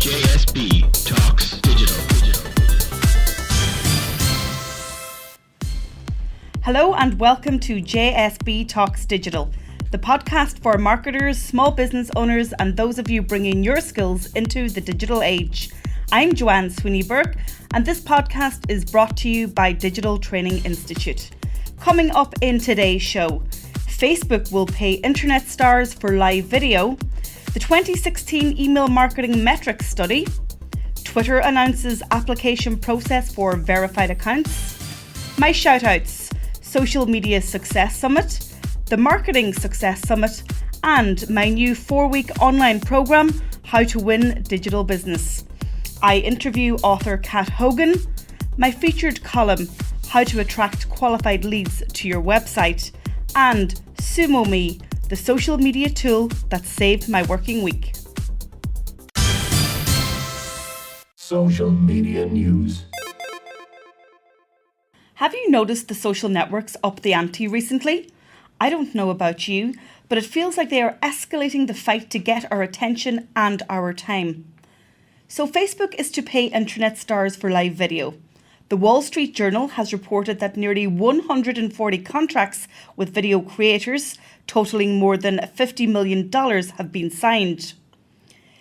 JSB Talks Digital. Hello and welcome to JSB Talks Digital, the podcast for marketers, small business owners and those of you bringing your skills into the digital age. I'm Joanne Sweeney-Burke and this podcast is brought to you by Digital Training Institute. Coming up in today's show, Facebook will pay internet stars for live video, the 2016 email marketing metrics study, Twitter announces application process for verified accounts, my shoutouts, Social Media Success Summit, the Marketing Success Summit, and my new 4-week online program, How to Win Digital Business. I interview author Kat Hogan, my featured column, How to Attract Qualified Leads to Your Website, and Sumo Me, the social media tool that saved my working week. Social media news. Have you noticed the social networks up the ante recently? I don't know about you, but it feels like they are escalating the fight to get our attention and our time. So Facebook is to pay internet stars for live video. The Wall Street Journal has reported that nearly 140 contracts with video creators, totaling more than $50 million, have been signed.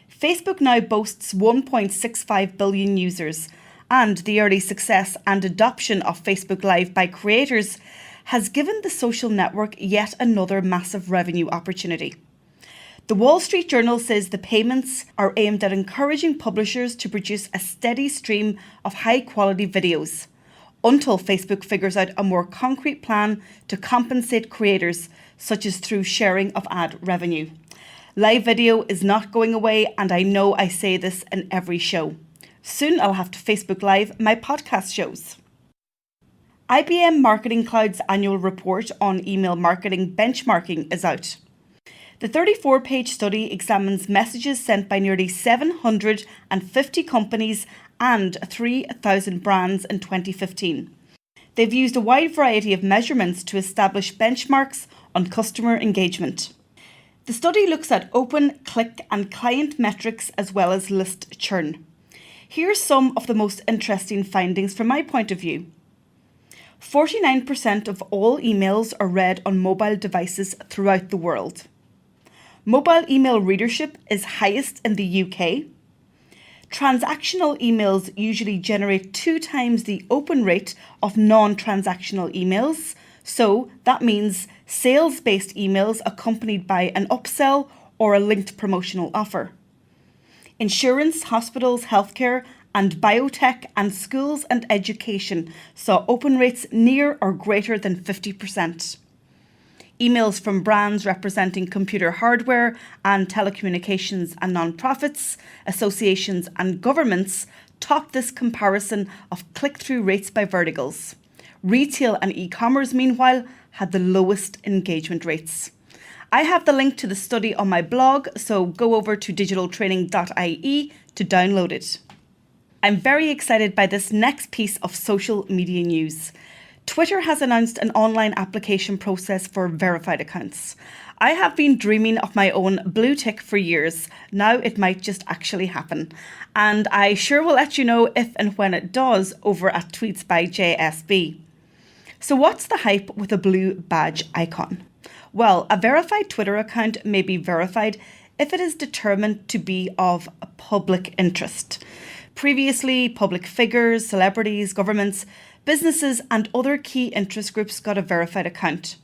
Facebook now boasts 1.65 billion users, and the early success and adoption of Facebook Live by creators has given the social network yet another massive revenue opportunity. The Wall Street Journal says the payments are aimed at encouraging publishers to produce a steady stream of high-quality videos, until Facebook figures out a more concrete plan to compensate creators, such as through sharing of ad revenue. Live video is not going away, and I know I say this in every show. Soon I'll have to Facebook Live my podcast shows. IBM Marketing Cloud's annual report on email marketing benchmarking is out. The 34-page study examines messages sent by nearly 750 companies and 3,000 brands in 2015. They've used a wide variety of measurements to establish benchmarks on customer engagement. The study looks at open, click and client metrics as well as list churn. Here's some of the most interesting findings from my point of view. 49% of all emails are read on mobile devices throughout the world. Mobile email readership is highest in the UK. Transactional emails usually generate 2 times the open rate of non-transactional emails. So that means sales-based emails accompanied by an upsell or a linked promotional offer. Insurance, hospitals, healthcare, and biotech and schools and education saw open rates near or greater than 50%. Emails from brands representing computer hardware and telecommunications and non-profits, associations and governments topped this comparison of click-through rates by verticals. Retail and e-commerce, meanwhile, had the lowest engagement rates. I have the link to the study on my blog, so go over to digitaltraining.ie to download it. I'm very excited by this next piece of social media news. Twitter has announced an online application process for verified accounts. I have been dreaming of my own blue tick for years. Now it might just actually happen. And I sure will let you know if and when it does over at Tweets by JSB. So what's the hype with a blue badge icon? Well, a verified Twitter account may be verified if it is determined to be of public interest. Previously, public figures, celebrities, governments, businesses and other key interest groups got a verified account.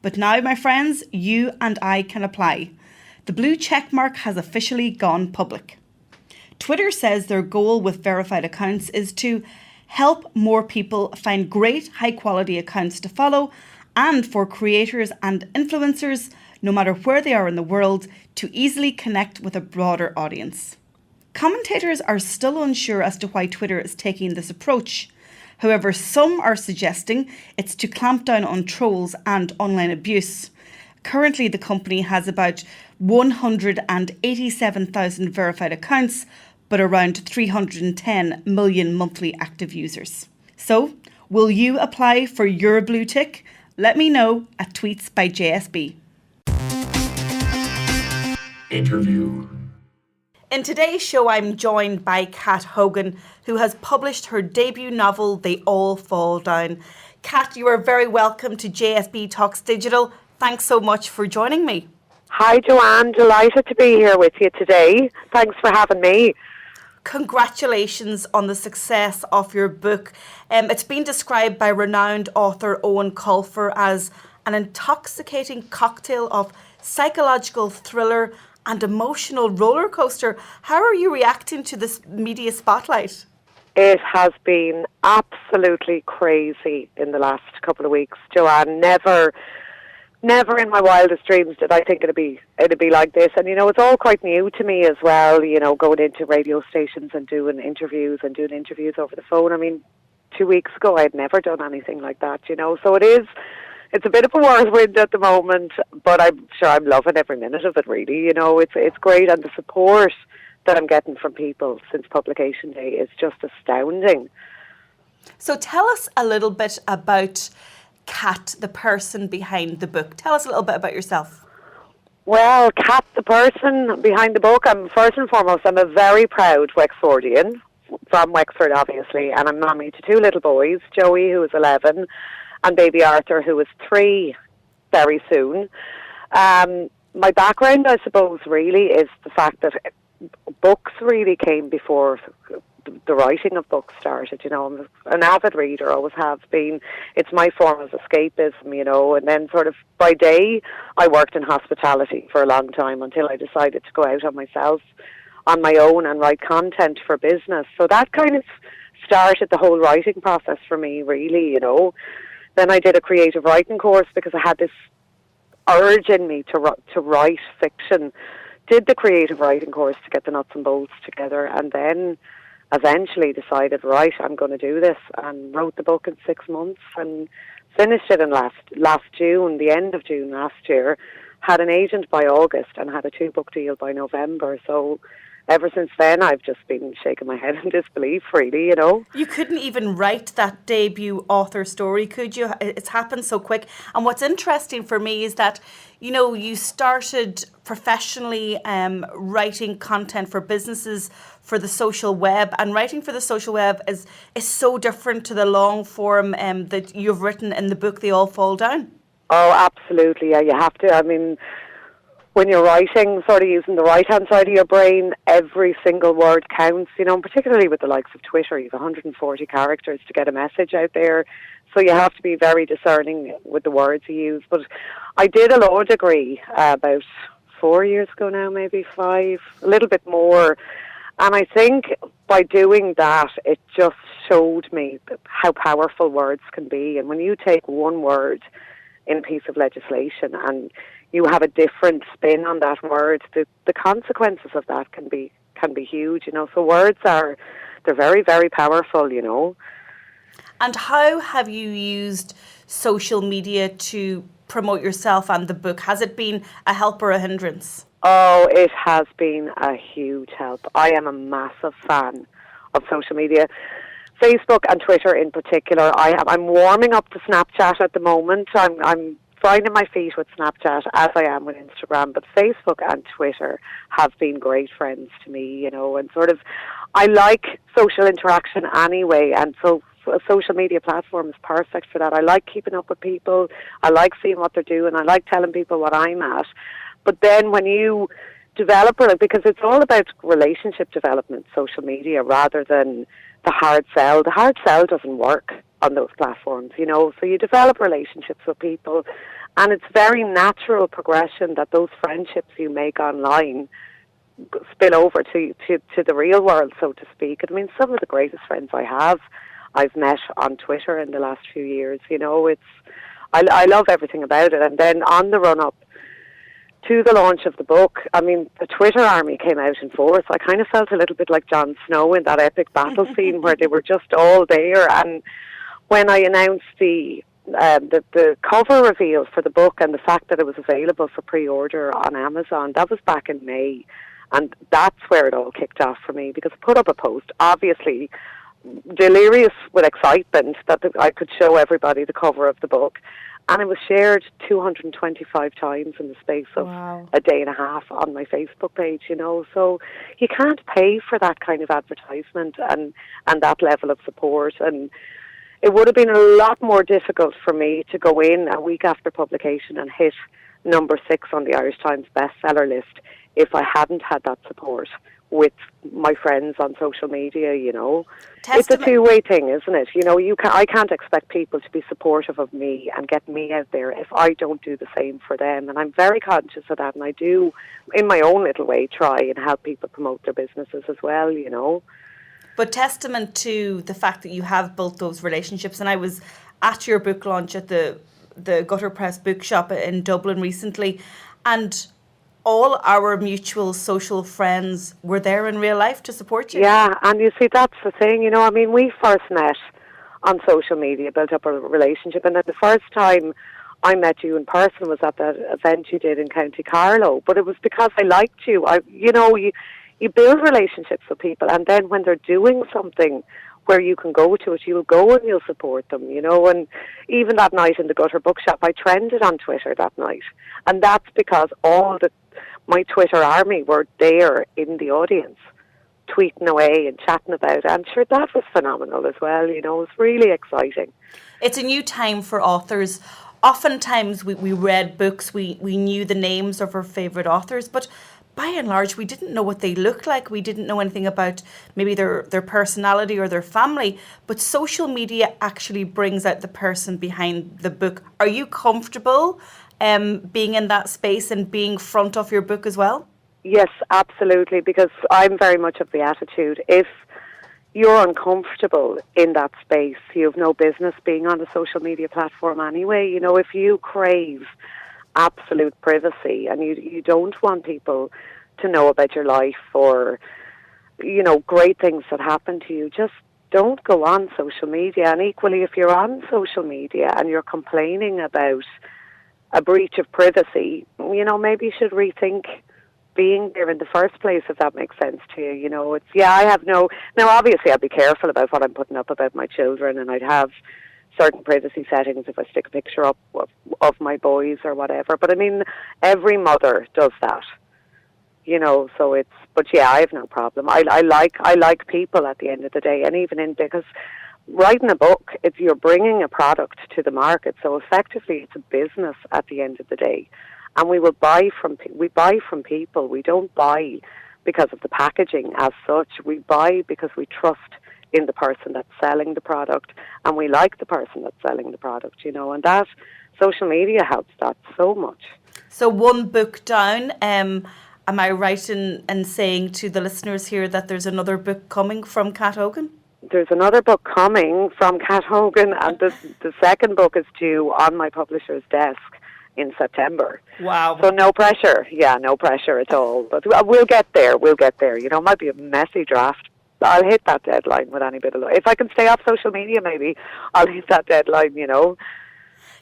But now, my friends, you and I can apply. The blue checkmark has officially gone public. Twitter says their goal with verified accounts is to help more people find great high-quality accounts to follow and for creators and influencers, no matter where they are in the world, to easily connect with a broader audience. Commentators are still unsure as to why Twitter is taking this approach. However, some are suggesting it's to clamp down on trolls and online abuse. Currently, the company has about 187,000 verified accounts, but around 310 million monthly active users. So, will you apply for your blue tick? Let me know at Tweets by JSB. Interview. In today's show, I'm joined by Kat Hogan, who has published her debut novel, They All Fall Down. Kat, you are very welcome to JSB Talks Digital. Thanks so much for joining me. Hi, Joanne. Delighted to be here with you today. Thanks for having me. Congratulations on the success of your book. It's been described by renowned author Owen Colfer as an intoxicating cocktail of psychological thriller and emotional roller coaster. How are you reacting to this media spotlight? It has been absolutely crazy in the last couple of weeks, Joanne. Never in my wildest dreams did I think it'd be like this. And it's all quite new to me as well. Going into radio stations and doing interviews over the phone. I mean, 2 weeks ago I had never done anything like that. So it's a bit of a whirlwind at the moment, but I'm sure I'm loving every minute of it. Really, it's great, and the support that I'm getting from people since publication day is just astounding. So tell us a little bit about Kat, the person behind the book. Tell us a little bit about yourself. Well, Kat, the person behind the book, first and foremost, I'm a very proud Wexfordian, from Wexford obviously, and I'm married to 2 little boys, Joey, who is 11, and baby Arthur, who is 3 very soon. My background, I suppose, really is the fact that books really came before the writing of books started. I'm an avid reader, always have been. It's my form of escapism, and then sort of by day I worked in hospitality for a long time until I decided to go out on myself on my own and write content for business. So that kind of started the whole writing process for me, really. Then I did a creative writing course because I had this urge in me to write fiction. Did the creative writing course to get the nuts and bolts together, and then eventually decided, right, I'm going to do this, and wrote the book in 6 months and finished it in last June, the end of June last year. Had an agent by August and had a 2-book deal by November. So ever since then, I've just been shaking my head in disbelief, really, You couldn't even write that debut author story, could you? It's happened so quick. And what's interesting for me is that, you started professionally writing content for businesses for the social web, and writing for the social web is so different to the long form that you've written in the book, They All Fall Down. Oh, absolutely. Yeah, you have to. I mean, when you're writing, sort of using the right-hand side of your brain, every single word counts, and particularly with the likes of Twitter, you have 140 characters to get a message out there. So you have to be very discerning with the words you use. But I did a law degree about 4 years ago now, maybe 5, a little bit more. And I think by doing that, it just showed me how powerful words can be. And when you take one word in a piece of legislation and you have a different spin on that word, the consequences of that can be huge. So words they're very, very powerful. And how have you used social media to promote yourself and the book? Has it been a help or a hindrance? Oh, it has been a huge help. I am a massive fan of social media. Facebook and Twitter in particular. I'm warming up to Snapchat at the moment. I'm finding my feet with Snapchat as I am with Instagram, but Facebook and Twitter have been great friends to me, and sort of I like social interaction anyway, and so a social media platform is perfect for that. I like keeping up with people. I like seeing what they're doing. I like telling people what I'm at. But then when you develop it, because it's all about relationship development, social media, rather than the hard sell. The hard sell doesn't work on those platforms, so you develop relationships with people, and it's very natural progression that those friendships you make online spill over to the real world, so to speak. I mean, some of the greatest friends I've met on Twitter in the last few years. I love everything about it. And then on the run up to the launch of the book, I mean, the Twitter army came out in force. I kind of felt a little bit like Jon Snow in that epic battle scene where they were just all there. And when I announced the cover reveal for the book and the fact that it was available for pre-order on Amazon, that was back in May. And that's where it all kicked off for me, because I put up a post, obviously delirious with excitement that I could show everybody the cover of the book. And it was shared 225 times in the space of a day and a half on my Facebook page, So you can't pay for that kind of advertisement and that level of support. And it would have been a lot more difficult for me to go in a week after publication and hit number 6 on the Irish Times bestseller list if I hadn't had that support with my friends on social media, It's a two-way thing, isn't it? I can't expect people to be supportive of me and get me out there if I don't do the same for them. And I'm very conscious of that, and I do, in my own little way, try and help people promote their businesses as well, But testament to the fact that you have built those relationships. And I was at your book launch at the Gutter Press bookshop in Dublin recently, and all our mutual social friends were there in real life to support you. Yeah, and you see, that's the thing, we first met on social media, built up a relationship, and then the first time I met you in person was at that event you did in County Carlow, but it was because I liked you. You build relationships with people, and then when they're doing something where you can go to it, you'll go and you'll support them, and even that night in the Gutter Bookshop, I trended on Twitter that night, and that's because my Twitter army were there in the audience, tweeting away and chatting about it. I'm sure that was phenomenal as well, it was really exciting. It's a new time for authors. Oftentimes we read books, we knew the names of our favourite authors, but by and large, we didn't know what they looked like. We didn't know anything about maybe their personality or their family. But social media actually brings out the person behind the book. Are you comfortable being in that space and being front of your book as well? Yes, absolutely, because I'm very much of the attitude, if you're uncomfortable in that space, you have no business being on a social media platform anyway. If you crave absolute privacy and you don't want people to know about your life or, great things that happen to you, just don't go on social media. And equally, if you're on social media and you're complaining about a breach of privacy, maybe you should rethink being there in the first place, if that makes sense to you. I have now obviously I'd be careful about what I'm putting up about my children, and I'd have certain privacy settings if I stick a picture up of my boys or whatever. But I mean, every mother does that, so but yeah, I have no problem. I like people at the end of the day, and even because writing a book, if you're bringing a product to the market, so effectively it's a business at the end of the day. And we buy from people. We don't buy because of the packaging as such. We buy because we trust in the person that's selling the product, and we like the person that's selling the product, and that social media helps that so much. So one book down, am I right in saying to the listeners here that there's another book coming from Kat Hogan? There's another book coming from Kat Hogan, and the second book is due on my publisher's desk in September. Wow. So no pressure. Yeah, no pressure at all. But we'll get there. It might be a messy draft. I'll hit that deadline with any bit of luck. If I can stay off social media, maybe I'll hit that deadline,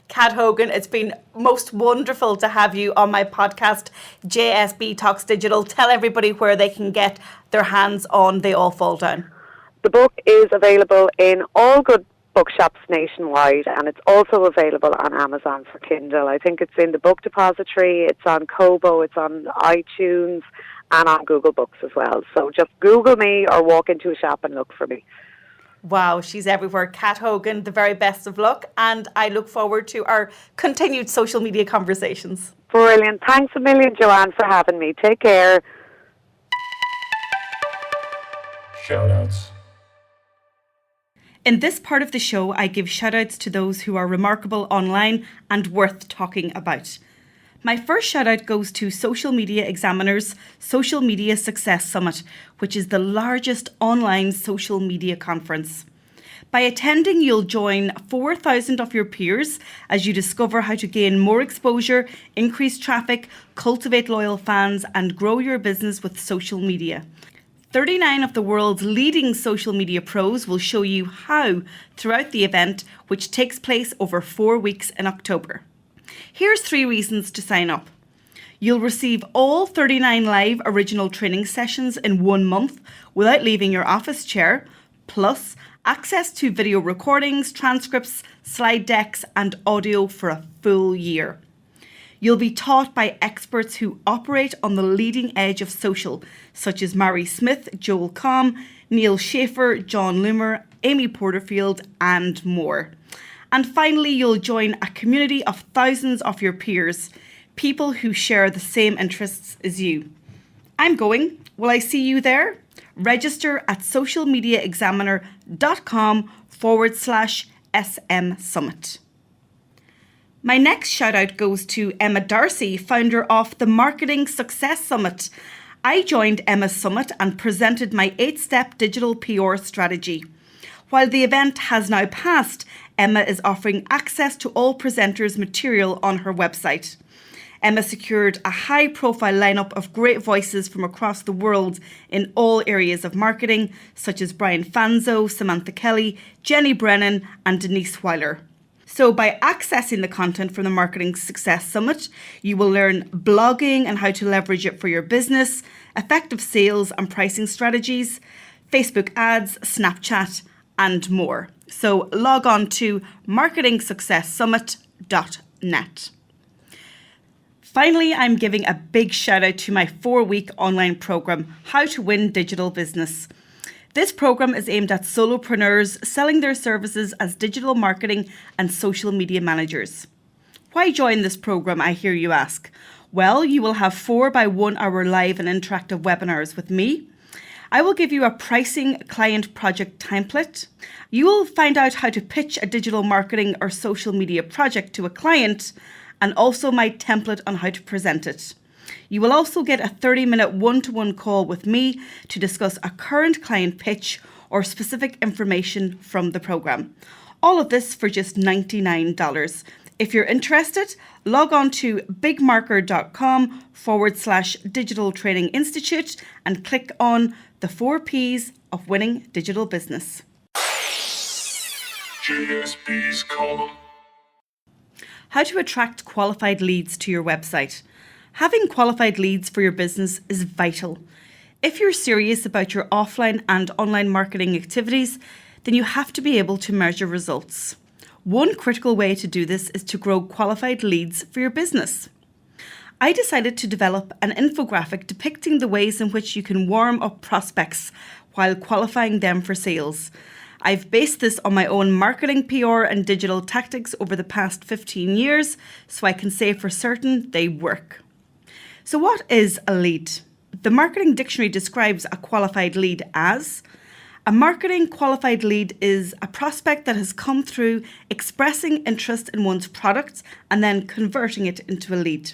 Kat Hogan, it's been most wonderful to have you on my podcast, JSB Talks Digital. Tell everybody where they can get their hands on They All Fall Down. The book is available in all good bookshops nationwide, and it's also available on Amazon for Kindle. I think it's in the Book Depository, it's on Kobo, it's on iTunes, and on Google Books as well. So just Google me or walk into a shop and look for me. Wow, she's everywhere. Kat Hogan, the very best of luck, and I look forward to our continued social media conversations. Brilliant. Thanks a million, Joanne, for having me. Take care. Shoutouts. In this part of the show, I give shoutouts to those who are remarkable online and worth talking about. My first shoutout goes to Social Media Examiner's Social Media Success Summit, which is the largest online social media conference. By attending, you'll join 4,000 of your peers as you discover how to gain more exposure, increase traffic, cultivate loyal fans, and grow your business with social media. 39 of the world's leading social media pros will show you how throughout the event, which takes place over 4 weeks in October. Here's 3 reasons to sign up. You'll receive all 39 live original training sessions in 1 month without leaving your office chair, plus access to video recordings, transcripts, slide decks, and audio for a full year. You'll be taught by experts who operate on the leading edge of social, such as Mary Smith, Joel Comm, Neil Schaefer, John Loomer, Amy Porterfield, and more. And finally, you'll join a community of thousands of your peers, people who share the same interests as you. I'm going. Will I see you there? Register at socialmediaexaminer.com/SM Summit. My next shout out goes to Emma Darcy, founder of the Marketing Success Summit. I joined Emma's summit and presented my 8-step digital PR strategy. While the event has now passed, Emma is offering access to all presenters' material on her website. Emma secured a high-profile lineup of great voices from across the world in all areas of marketing, such as Brian Fanzo, Samantha Kelly, Jenny Brennan, and Denise Weiler. So by accessing the content from the Marketing Success Summit, you will learn blogging and how to leverage it for your business, effective sales and pricing strategies, Facebook ads, Snapchat, and more. So log on to marketingsuccesssummit.net. Finally, I'm giving a big shout out to my 4-week online program, How to Win Digital Business. This program is aimed at solopreneurs selling their services as digital marketing and social media managers. Why join this program, I hear you ask? Well, you will have 4 by 1 hour live and interactive webinars with me. I will give you a pricing client project template. You will find out how to pitch a digital marketing or social media project to a client, and also my template on how to present it. You will also get a 30-minute one-to-one call with me to discuss a current client pitch or specific information from the program. All of this for just $99. If you're interested, log on to bigmarker.com/Digital Training Institute and click on the 4 Ps of winning digital business. JSB's column. How to attract qualified leads to your website. Having qualified leads for your business is vital. If you're serious about your offline and online marketing activities, then you have to be able to measure results. One critical way to do this is to grow qualified leads for your business. I decided to develop an infographic depicting the ways in which you can warm up prospects while qualifying them for sales. I've based this on my own marketing, PR, and digital tactics over the past 15 years, so I can say for certain they work. So what is a lead? The Marketing Dictionary describes a qualified lead as a marketing qualified lead is a prospect that has come through expressing interest in one's product and then converting it into a lead.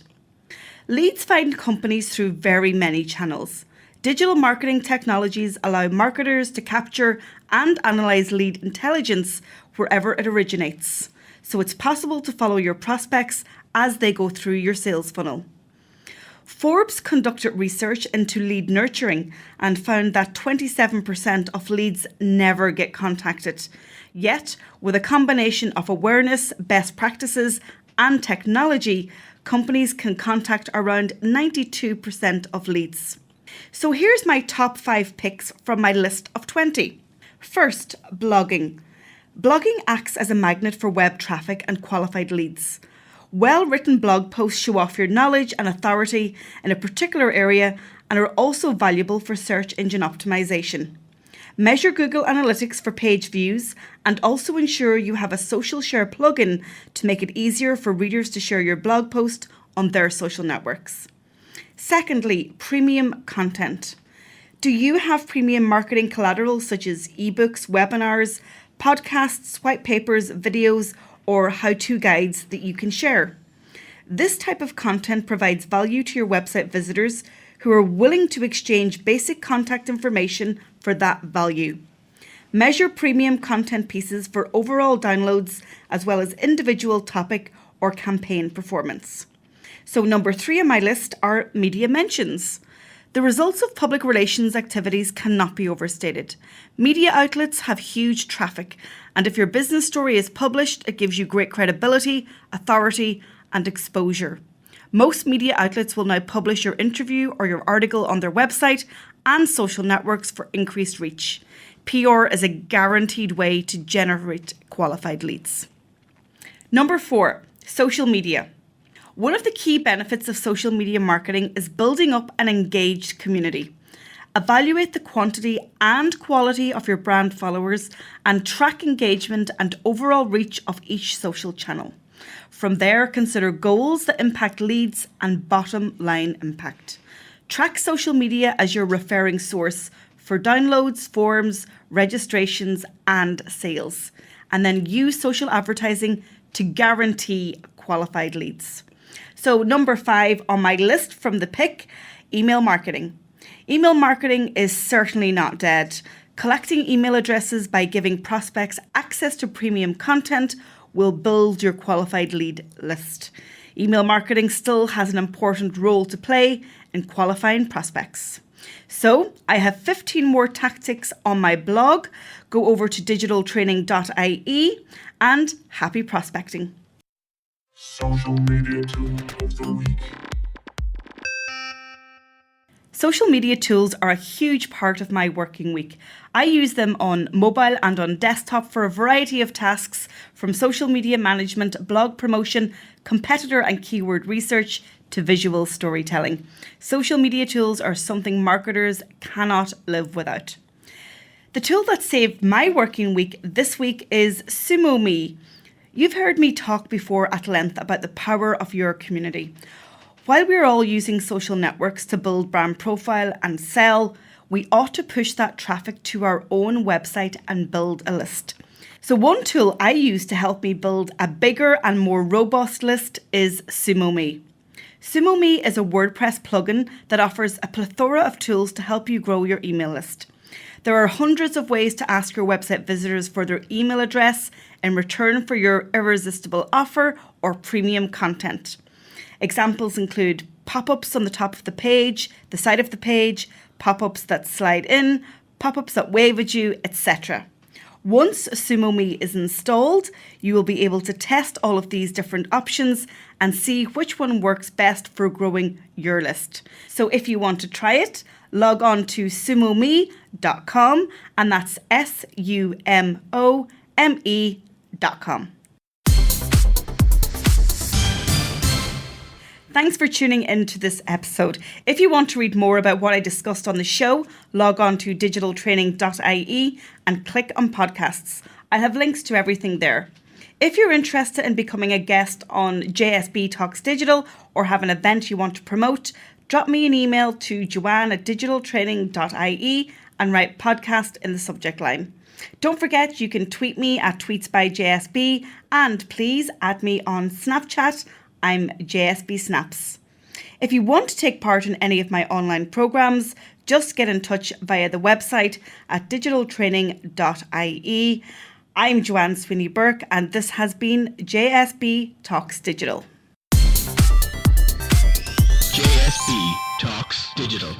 Leads find companies through very many channels. Digital marketing technologies allow marketers to capture and analyze lead intelligence wherever it originates. So it's possible to follow your prospects as they go through your sales funnel. Forbes conducted research into lead nurturing and found that 27% of leads never get contacted. Yet, with a combination of awareness, best practices, and technology, companies can contact around 92% of leads. So here's my top 5 picks from my list of 20. First, blogging. Blogging acts as a magnet for web traffic and qualified leads. Well-written blog posts show off your knowledge and authority in a particular area and are also valuable for search engine optimization. Measure Google Analytics for page views and also ensure you have a social share plugin to make it easier for readers to share your blog post on their social networks. Secondly, premium content. Do you have premium marketing collateral such as ebooks, webinars, podcasts, white papers, videos, or how-to guides that you can share? This type of content provides value to your website visitors who are willing to exchange basic contact information for that value. Measure premium content pieces for overall downloads as well as individual topic or campaign performance. So number 3 on my list are media mentions. The results of public relations activities cannot be overstated. Media outlets have huge traffic, and if your business story is published, it gives you great credibility, authority, and exposure. Most media outlets will now publish your interview or your article on their website and social networks for increased reach. PR is a guaranteed way to generate qualified leads. Number 4, social media. One of the key benefits of social media marketing is building up an engaged community. Evaluate the quantity and quality of your brand followers and track engagement and overall reach of each social channel. From there, consider goals that impact leads and bottom line impact. Track social media as your referring source for downloads, forms, registrations, and sales. And then use social advertising to guarantee qualified leads. So number 5 on my list from the pick, email marketing. Email marketing is certainly not dead. Collecting email addresses by giving prospects access to premium content will build your qualified lead list. Email marketing still has an important role to play in qualifying prospects. So I have 15 more tactics on my blog. Go over to digitaltraining.ie and happy prospecting. Social media tool of the week. Social media tools are a huge part of my working week. I use them on mobile and on desktop for a variety of tasks, from social media management, blog promotion, competitor and keyword research, to visual storytelling. Social media tools are something marketers cannot live without. The tool that saved my working week this week is SumoMe. You've heard me talk before at length about the power of your community. While we're all using social networks to build brand profile and sell, we ought to push that traffic to our own website and build a list. So one tool I use to help me build a bigger and more robust list is SumoMe. SumoMe is a WordPress plugin that offers a plethora of tools to help you grow your email list. There are hundreds of ways to ask your website visitors for their email address in return for your irresistible offer or premium content. Examples include pop-ups on the top of the page, the side of the page, pop-ups that slide in, pop-ups that wave at you, etc. Once SumoMe is installed, you will be able to test all of these different options and see which one works best for growing your list. So if you want to try it, log on to sumome.com, and that's SUMOME.com. Thanks for tuning in to this episode. If you want to read more about what I discussed on the show, log on to digitaltraining.ie and click on podcasts. I have links to everything there. If you're interested in becoming a guest on JSB Talks Digital or have an event you want to promote, drop me an email to joanne@digitaltraining.ie and write podcast in the subject line. Don't forget, you can tweet me at tweetsbyjsb, and please add me on Snapchat. I'm JSB Snaps. If you want to take part in any of my online programs, just get in touch via the website at digitaltraining.ie. I'm Joanne Sweeney Burke, and this has been JSB Talks Digital. JSB Talks Digital.